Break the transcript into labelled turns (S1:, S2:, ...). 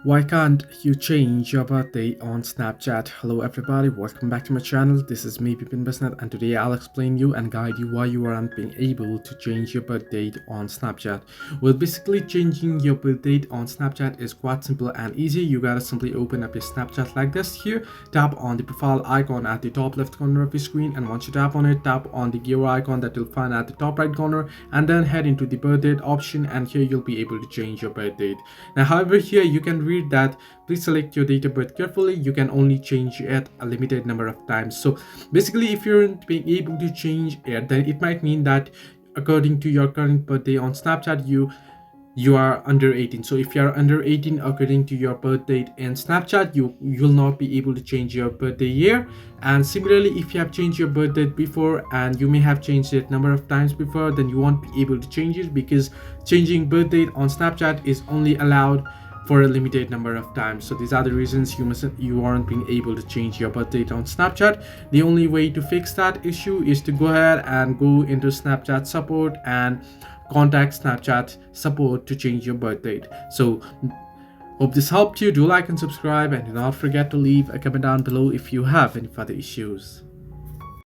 S1: Why can't you change your birthday on Snapchat? Hello everybody, welcome back to my channel. This is me Pipin Basnet, and today I'll explain you and guide you why you aren't being able to change your birth date on Snapchat. Well, basically changing your birth date on Snapchat is quite simple and easy. You gotta simply open up your Snapchat like this. Here, tap on the profile icon at the top left corner of your screen, and once you tap on it, tap on the gear icon that you'll find at the top right corner, and then head into the birth date option, and here you'll be able to change your birth date. Now however, here you can read that please select your date of birth carefully. You can only change it a limited number of times. So basically, if you're not being able to change it, then it might mean that according to your current birthday on Snapchat, you are under 18. So if you are under 18 according to your birth date in Snapchat, you'll not be able to change your birthday year. And similarly, if you have changed your birth date before and you may have changed it number of times before, then you won't be able to change it, because changing birth date on Snapchat is only allowed for a limited number of times. So these are the reasons you aren't being able to change your birth date on Snapchat. The only way to fix that issue is to go ahead and go into Snapchat support and contact Snapchat support to change your birth date. So hope this helped you. Do like and subscribe, and do not forget to leave a comment down below if you have any further issues.